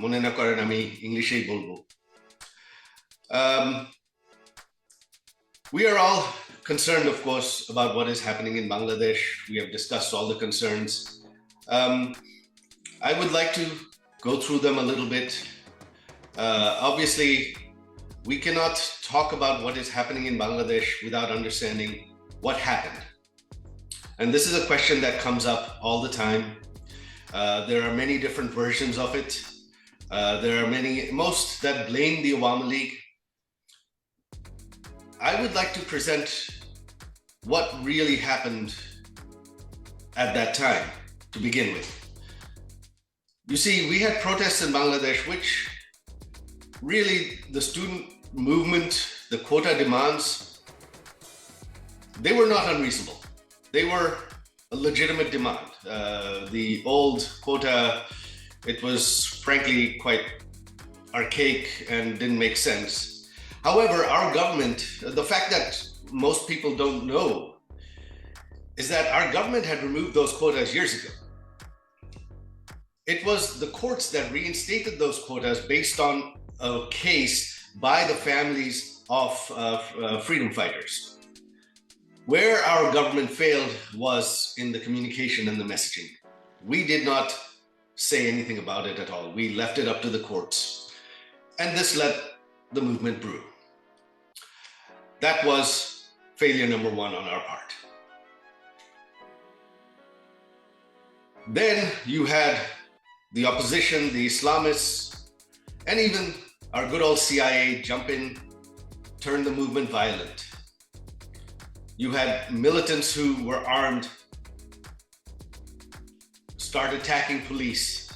মনে না করেন আমি ইংলিশেই বলবো। Um, we are all concerned, of course, about what is happening in Bangladesh. We have discussed all the concerns. I would like to go through them a little bit. Obviously, we cannot talk about what is happening in Bangladesh without understanding what happened. And this is a question that comes up all the time. There are many different versions of it. There are most that blame the Awami League. I would like to present what really happened at that time to begin with. You see, we had protests in Bangladesh, which really the student movement, the quota demands, they were not unreasonable. They were a legitimate demand. The old quota, it was frankly quite archaic and didn't make sense. However, our government, the fact that most people don't know is that our government had removed those quotas years ago. It was the courts that reinstated those quotas based on a case by the families of freedom fighters. Where our government failed was in the communication and the messaging. We did not say anything about it at all. We left it up to the courts. And this let the movement brew. That was failure number one on our part. Then you had the opposition, the Islamists, and even our good old CIA jump in, turn the movement violent. You had militants who were armed, start attacking police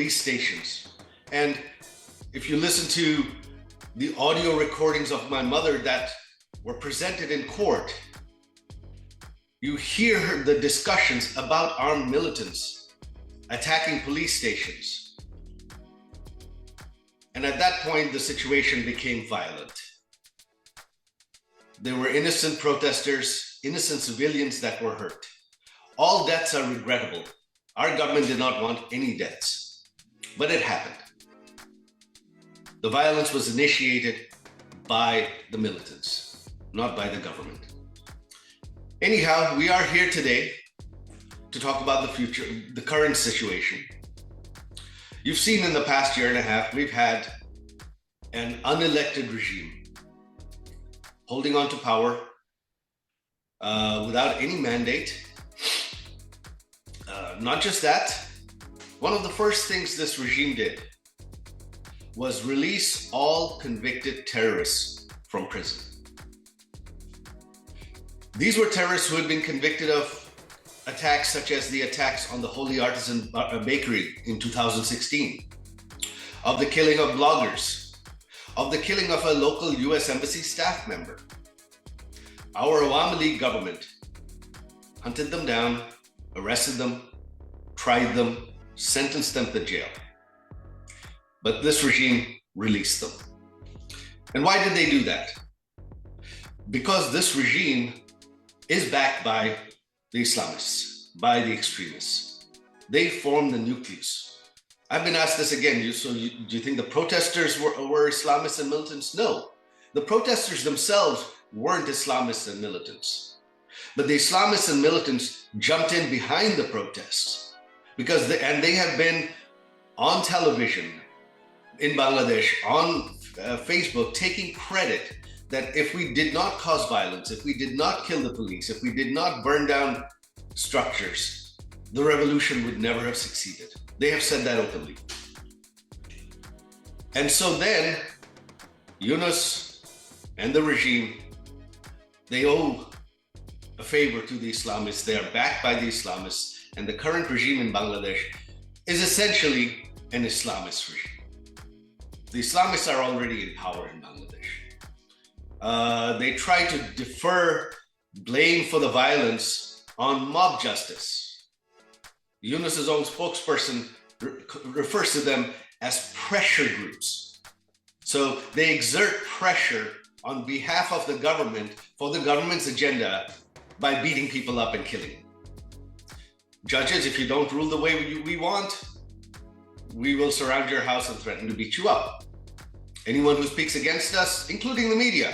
stations. And if you listen to the audio recordings of my mother that were presented in court, you hear the discussions about armed militants attacking police stations. And at that point, the situation became violent. There were innocent protesters, innocent civilians that were hurt. All deaths are regrettable. Our government did not want any deaths, but it happened. The violence was initiated by the militants, not by the government. Anyhow, we are here today to talk about the future, the current situation. You've seen in the past year and a half, we've had an unelected regime holding on to power without any mandate. Not just that, one of the first things this regime did was release all convicted terrorists from prison. These were terrorists who had been convicted of attacks such as the attacks on the Holy Artisan Bakery in 2016, of the killing of bloggers, of the killing of a local US Embassy staff member. Our Awami League government hunted them down, arrested them, tried them, sentenced them to jail. But this regime released them. And why did they do that? Because this regime is backed by the Islamists, by the extremists. They form the nucleus. I've been asked this again, do you think the protesters were Islamists and militants? No, the protesters themselves weren't Islamists and militants. But the Islamists and militants jumped in behind the protests because they have been on television in Bangladesh, on Facebook, taking credit that if we did not cause violence, if we did not kill the police, if we did not burn down structures, the revolution would never have succeeded. They have said that openly. And so then, Yunus and the regime, they owe a favor to the Islamists. They are backed by the Islamists, and the current regime in Bangladesh is essentially an Islamist regime. The Islamists are already in power in Bangladesh. They try to defer blame for the violence on mob justice. Yunus's own spokesperson refers to them as pressure groups. So they exert pressure on behalf of the government for the government's agenda by beating people up and killing them. Judges, if you don't rule the way we want, we will surround your house and threaten to beat you up. Anyone who speaks against us, including the media,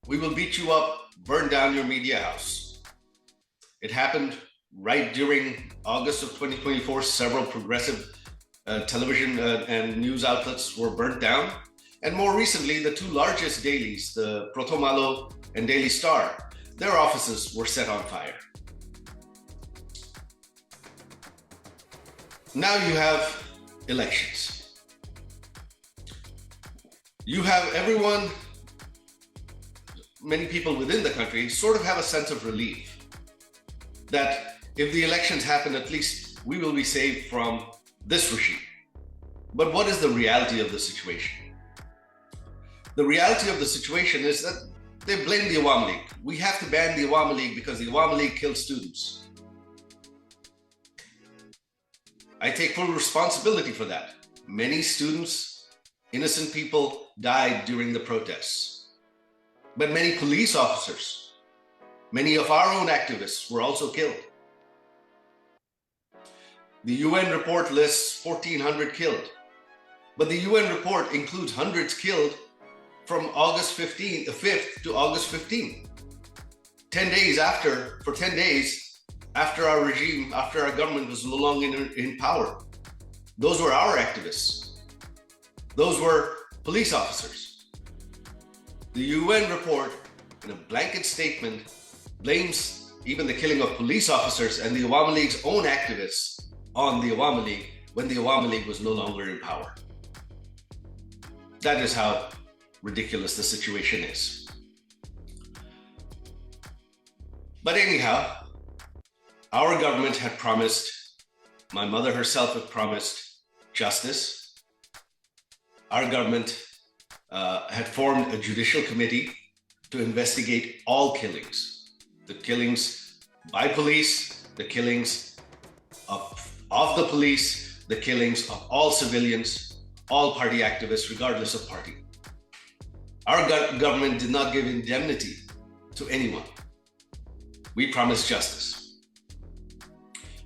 we will beat you up, burn down your media house. It happened right during August of 2024. Several progressive television and news outlets were burnt down. And more recently, the two largest dailies, the Protomalo and Daily Star, their offices were set on fire. Now you have elections. You have everyone, many people within the country sort of have a sense of relief that if the elections happen, at least we will be saved from this regime. But what is the reality of the situation? The reality of the situation is that they blame the Awami League. We have to ban the Awami League because the Awami League killed students. I take full responsibility for that. Many students, innocent people died during the protests. But many police officers, many of our own activists were also killed. The UN report lists 1,400 killed, but the UN report includes hundreds killed from August 5th to August 15th. 10 days after, for 10 days after our regime, after our government was no longer in power. Those were our activists. Those were police officers. The UN report, in a blanket statement, blames even the killing of police officers and the Awami League's own activists on the Awami League when the Awami League was no longer in power. That is how ridiculous the situation is. But anyhow, our government had promised, my mother herself had promised justice. Our government had formed a judicial committee to investigate all killings. The killings by police, the killings of the police, the killings of all civilians, all party activists, regardless of party. Our government did not give indemnity to anyone. We promised justice.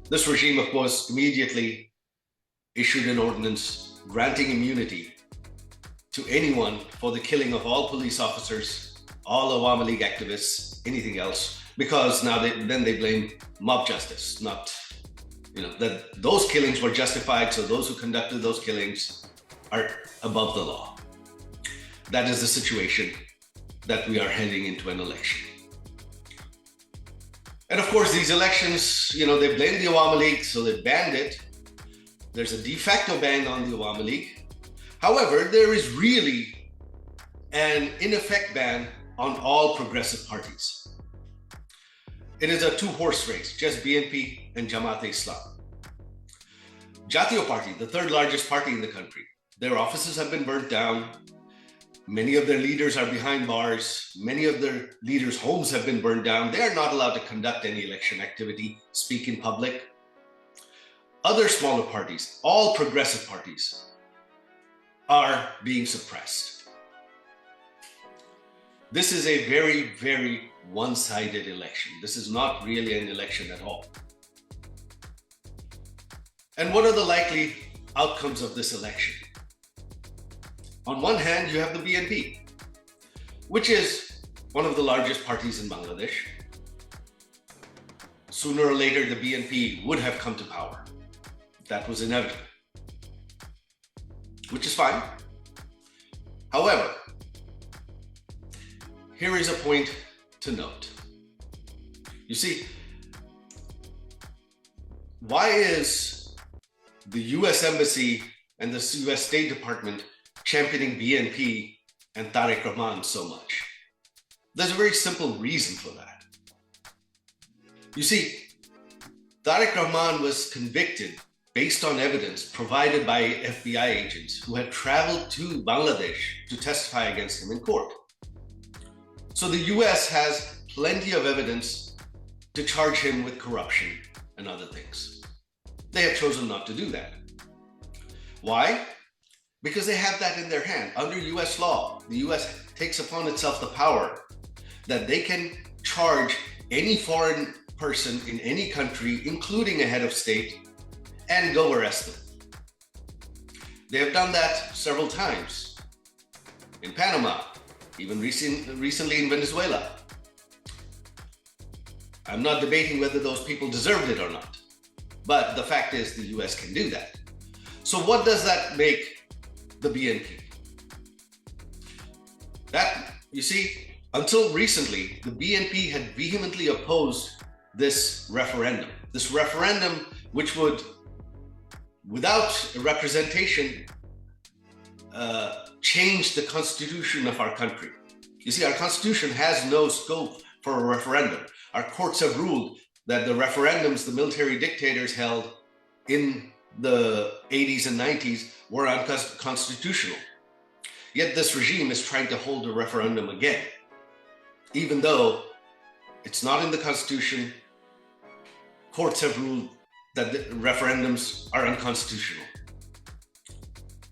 This regime, of course, immediately issued an ordinance granting immunity to anyone for the killing of all police officers, all Awami League activists, anything else, because now they blame mob justice, not, that those killings were justified, so those who conducted those killings are above the law. That is the situation that we are heading into an election. And of course, these elections, they blame the Awami League, so they banned it. There's a de facto ban on the Awami League. However, there is really an in effect ban on all progressive parties. It is a two-horse race, just BNP and Jamaat-e-Islam. Jatiyo Party, the third largest party in the country, their offices have been burnt down. Many of their leaders are behind bars. Many of their leaders' homes have been burned down. They are not allowed to conduct any election activity, speak in public. Other smaller parties, all progressive parties, are being suppressed. This is a very, very one-sided election. This is not really an election at all. And what are the likely outcomes of this election? On one hand, you have the BNP, which is one of the largest parties in Bangladesh. Sooner or later, the BNP would have come to power. That was inevitable, which is fine. However, here is a point to note. You see, why is the US Embassy and the US State Department championing BNP and Tariq Rahman so much? There's a very simple reason for that. You see, Tariq Rahman was convicted based on evidence provided by FBI agents who had traveled to Bangladesh to testify against him in court. So the US has plenty of evidence to charge him with corruption and other things. They have chosen not to do that. Why? Because they have that in their hand. Under US law, the US takes upon itself the power that they can charge any foreign person in any country, including a head of state, and go arrest them. They have done that several times in Panama, even recently in Venezuela. I'm not debating whether those people deserved it or not, but the fact is the US can do that. So what does that make the BNP? That, you see, until recently, the BNP had vehemently opposed this referendum which would, without representation, change the constitution of our country. You see, our constitution has no scope for a referendum. Our courts have ruled that the referendums the military dictators held in the 80s and 90s were unconstitutional. Yet this regime is trying to hold a referendum again, even though it's not in the constitution. Courts have ruled that the referendums are unconstitutional,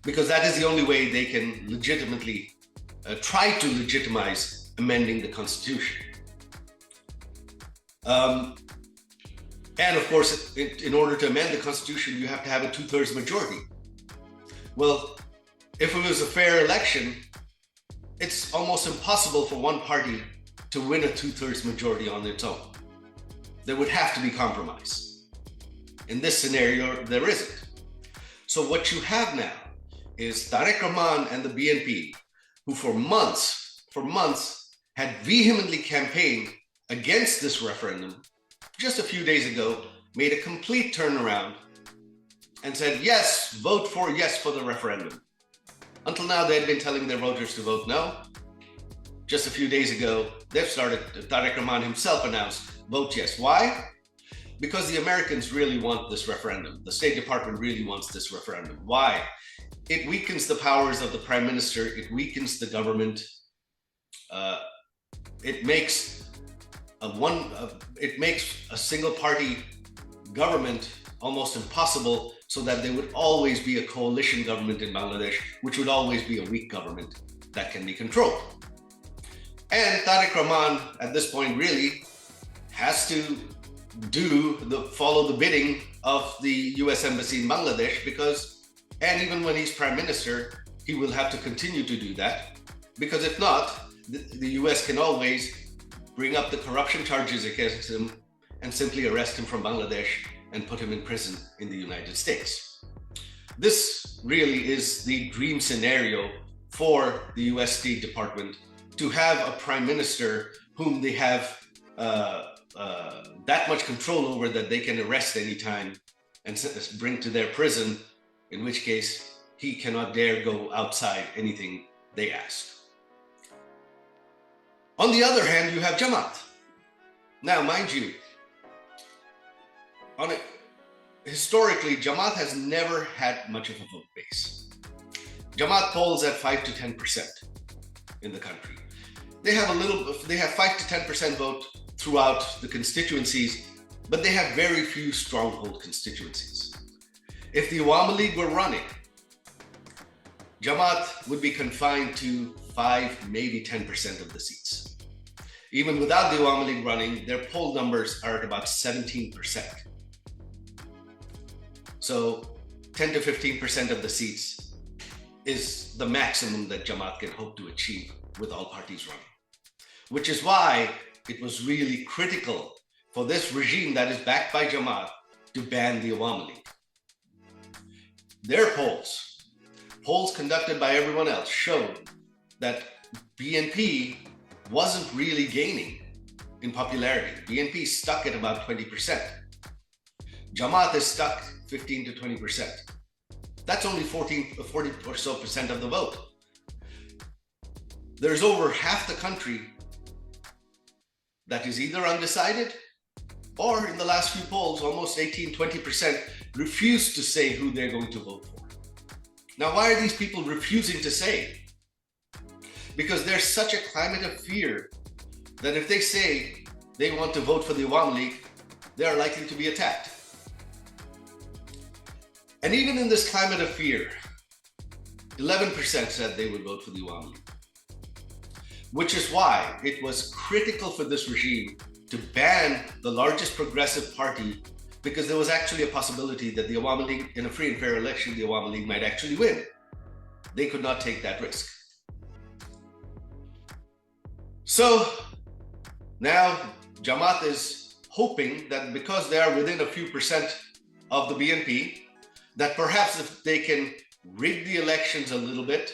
because that is the only way they can legitimately try to legitimize amending the constitution. And of course, in order to amend the constitution, you have to have a 2/3 majority. Well, if it was a fair election, it's almost impossible for one party to win a 2/3 majority on its own. There would have to be compromise. In this scenario, there isn't. So what you have now is Tariq Rahman and the BNP, who for months had vehemently campaigned against this referendum, just a few days ago made a complete turnaround and said, yes, vote for yes for the referendum. Until now, they had been telling their voters to vote no. Just a few days ago, Tariq Rahman himself announced, vote yes. Why? Because the Americans really want this referendum. The State Department really wants this referendum. Why? It weakens the powers of the Prime Minister. It weakens the government. It makes a single party government almost impossible, so that there would always be a coalition government in Bangladesh, which would always be a weak government that can be controlled. And Tariq Rahman at this point really has to follow the bidding of the US Embassy in Bangladesh, and even when he's Prime Minister, he will have to continue to do that, because if not, the US can always bring up the corruption charges against him and simply arrest him from Bangladesh and put him in prison in the United States. This really is the dream scenario for the US State Department, to have a Prime Minister whom they have that much control over that they can arrest anytime and bring to their prison, in which case he cannot dare go outside anything they ask. On the other hand, you have Jamaat. Now, mind you, historically, Jamaat has never had much of a vote base. Jamaat polls at 5 to 10% in the country. They have 5 to 10% vote throughout the constituencies, but they have very few stronghold constituencies. If the Awami League were running, Jamaat would be confined to 5, maybe 10% of the seats. Even without the Awami League running, their poll numbers are at about 17%. So 10 to 15% of the seats is the maximum that Jamaat can hope to achieve with all parties running. Which is why it was really critical for this regime that is backed by Jamaat to ban the Awami League. Their polls conducted by everyone else, showed that BNP wasn't really gaining in popularity. BNP is stuck at about 20%. Jamaat is stuck 15 to 20%. That's only 40 or so percent of the vote. There's over half the country that is either undecided, or in the last few polls, almost 18-20% refuse to say who they're going to vote for. Now, why are these people refusing to say? Because there's such a climate of fear that if they say they want to vote for the Awami League, they are likely to be attacked. And even in this climate of fear, 11% said they would vote for the Awami League. Which is why it was critical for this regime to ban the largest progressive party because there was actually a possibility that the Awami League, in a free and fair election, the Awami League might actually win. They could not take that risk. So now Jamaat is hoping that because they are within a few percent of the BNP, that perhaps if they can rig the elections a little bit,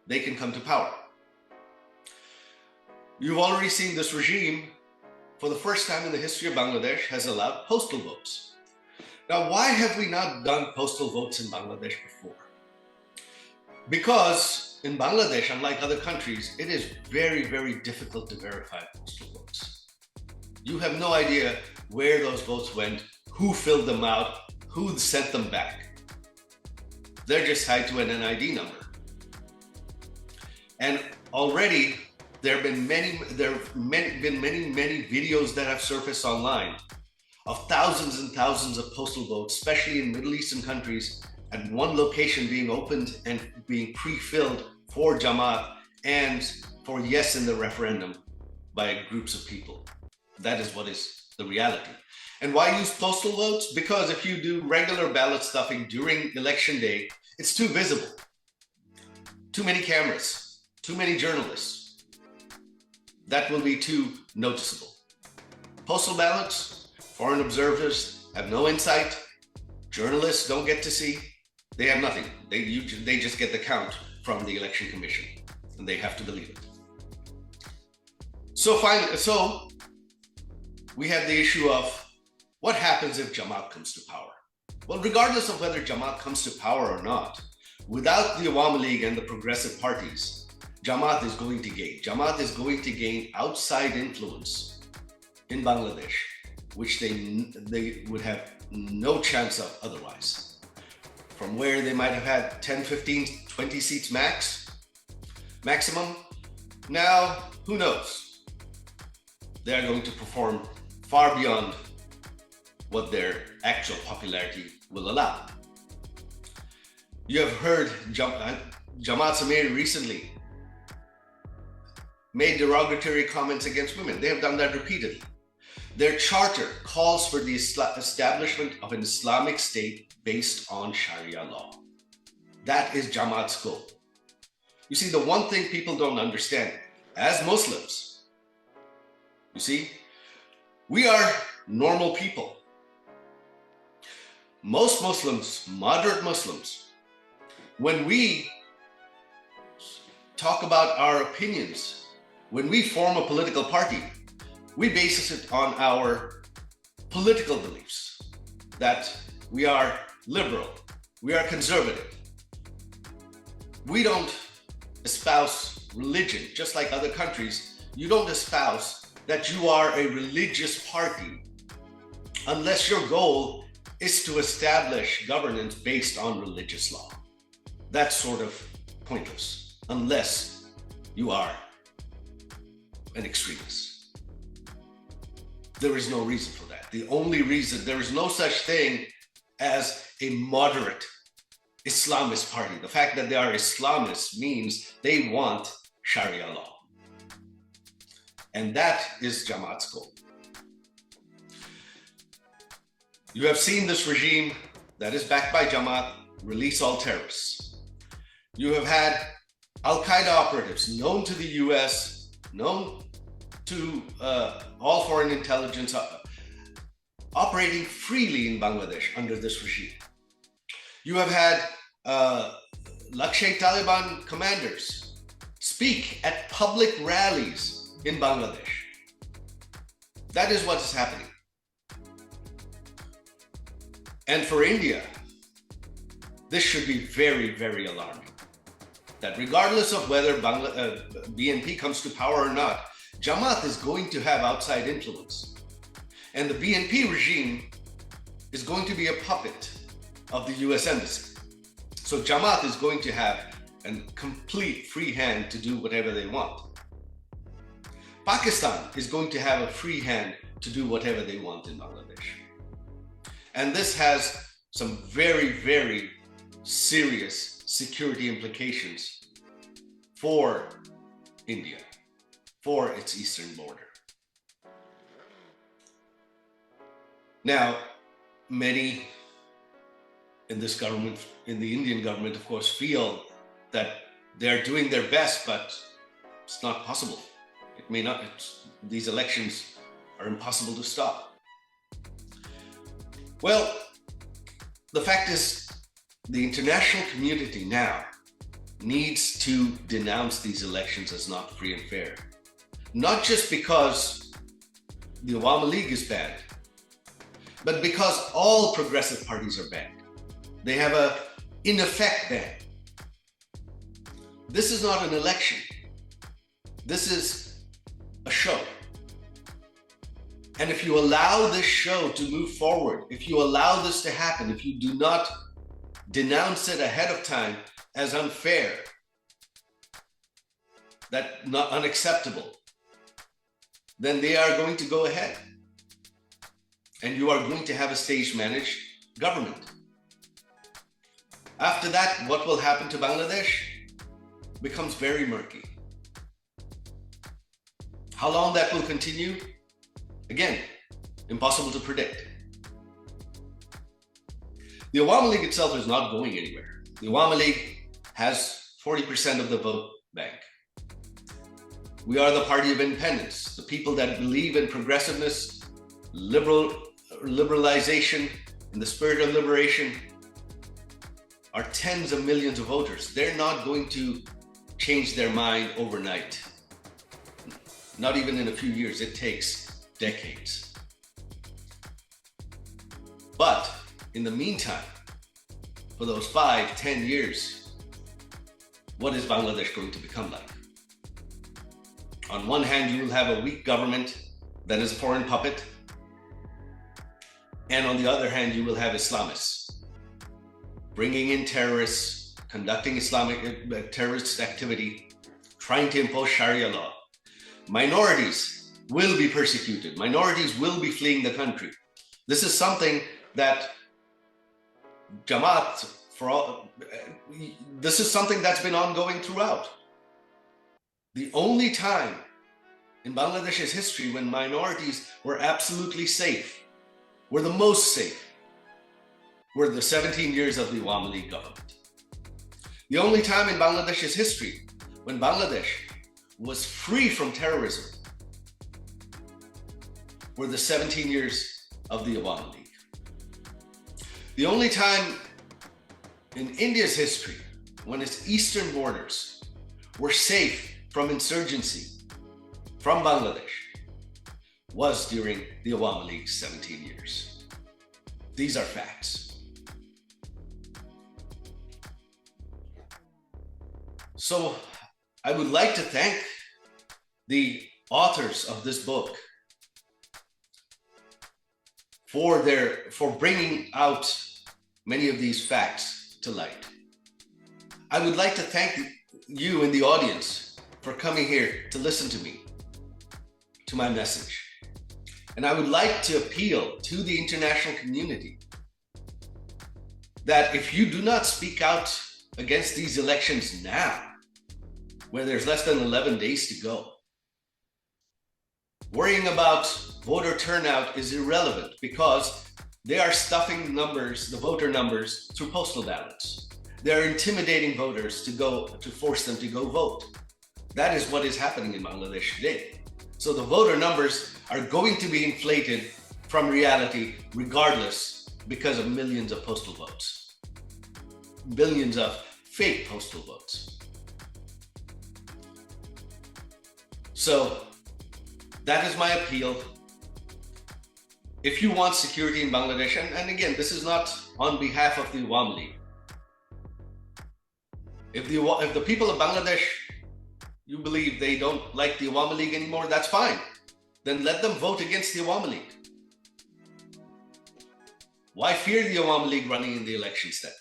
they can come to power. You've already seen this regime, for the first time in the history of Bangladesh, has allowed postal votes. Now, why have we not done postal votes in Bangladesh before? Because in Bangladesh, unlike other countries, it is very, very difficult to verify postal votes. You have no idea where those votes went, who filled them out, who sent them back. They're just tied to an NID number. And already there have been many videos that have surfaced online of thousands and thousands of postal votes, especially in Middle Eastern countries, at one location being opened and being pre-filled for Jamaat and for yes in the referendum by groups of people. That is what is the reality. And why use postal votes? Because if you do regular ballot stuffing during election day, it's too visible. Too many cameras, too many journalists. That will be too noticeable. Postal ballots, foreign observers have no insight. Journalists don't get to see. They have nothing. They just get the count from the election commission, and they have to believe it. So finally, we have the issue of what happens if Jamaat comes to power. Well, regardless of whether Jamaat comes to power or not, without the Awami League and the progressive parties, Jamaat is going to gain. Jamaat is going to gain outside influence in Bangladesh, which they would have no chance of otherwise. From where they might have had 10, 15, 20 seats maximum, now who knows? They are going to perform far beyond what their actual popularity will allow. You have heard Jamaat Samir recently made derogatory comments against women. They have done that repeatedly. Their charter calls for the establishment of an Islamic state based on Sharia law. That is Jamaat's goal. You see, the one thing people don't understand, as Muslims, you see, we are normal people. Most Muslims, moderate Muslims, when we talk about our opinions, when we form a political party, we base it on our political beliefs, that we are liberal, we are conservative. We don't espouse religion, just like other countries. You don't espouse that you are a religious party unless your goal is to establish governance based on religious law. That's sort of pointless, unless you are an extremist. There is no reason for that. The only reason, there is no such thing as a moderate Islamist party. The fact that they are Islamists means they want Sharia law. And that is Jamaat's goal. You have seen this regime that is backed by Jamaat release all terrorists. You have had Al-Qaeda operatives known to the US, known to all foreign intelligence operating freely in Bangladesh under this regime. You have had Lashkar-e-Taliban commanders speak at public rallies in Bangladesh. That is what is happening. And for India, this should be very, very alarming. That regardless of whether BNP comes to power or not, Jamaat is going to have outside influence. And the BNP regime is going to be a puppet of the US Embassy. So Jamaat is going to have a complete free hand to do whatever they want. Pakistan is going to have a free hand to do whatever they want in Bangladesh. And this has some very, very serious security implications for India, for its eastern border. Now, Many in this government, in the Indian government, of course, feel that they're doing their best, but it's not possible. It may not, these elections are impossible to stop. Well, the fact is, the international community now needs to denounce these elections as not free and fair. Not just because the Awami League is banned, but because all progressive parties are banned. They have a, in effect, ban. This is not an election. This is a show. And if you allow this show to move forward, if you allow this to happen, if you do not denounce it ahead of time as unfair, that not unacceptable, then they are going to go ahead. And you are going to have a stage-managed government. After that, what will happen to Bangladesh becomes very murky. How long that will continue? Again, impossible to predict. The Awami League itself is not going anywhere. The Awami League has 40% of the vote bank. We are the party of independence, the people that believe in progressiveness, liberalization, in the spirit of liberation, are tens of millions of voters. They're not going to change their mind overnight. Not even in a few years, it takes decades. But in the meantime, for those 5-10 years, what is Bangladesh going to become like? On one hand, you will have a weak government that is a foreign puppet. And on the other hand, you will have Islamists bringing in terrorists, conducting Islamic terrorist activity, trying to impose Sharia law. Minorities will be persecuted. Minorities will be fleeing the country. This is something that Jamaat, this is something that's been ongoing throughout. The only time in Bangladesh's history when minorities were absolutely safe, were the most safe, were the 17 years of the Awami League government. The only time in Bangladesh's history when Bangladesh was free from terrorism were the 17 years of the Awami League. The only time in India's history when its eastern borders were safe from insurgency from Bangladesh was during the Awami League's 17 years. These are facts. So I would like to thank the authors of this book for bringing out many of these facts to light. I would like to thank you in the audience for coming here to listen to me, to my message. And I would like to appeal to the international community that if you do not speak out against these elections now, where there's less than 11 days to go, worrying about voter turnout is irrelevant because they are stuffing numbers, the voter numbers, through postal ballots. They're intimidating voters to force them to go vote. That is what is happening in Bangladesh today. So the voter numbers are going to be inflated from reality regardless because of millions of postal votes, billions of fake postal votes. So that is my appeal. If you want security in Bangladesh, and again, this is not on behalf of the Awami League. If the people of Bangladesh, you believe they don't like the Awami League anymore, that's fine. Then let them vote against the Awami League. Why fear the Awami League running in the elections then?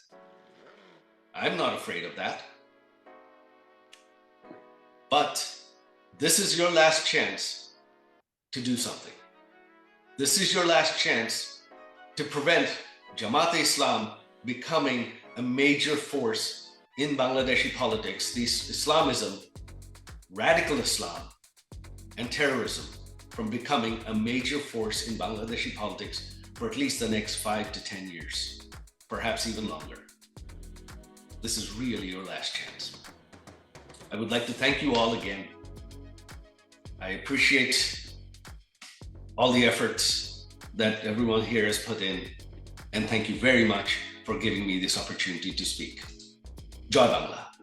I'm not afraid of that. But this is your last chance to do something. This is your last chance to prevent Jamaat-e-Islam becoming a major force in Bangladeshi politics. This Islamism, radical Islam, and terrorism from becoming a major force in Bangladeshi politics for at least the next 5 to 10 years, perhaps even longer. This is really your last chance. I would like to thank you all again. I appreciate all the efforts that everyone here has put in, and thank you very much for giving me this opportunity to speak. Joy Bangla.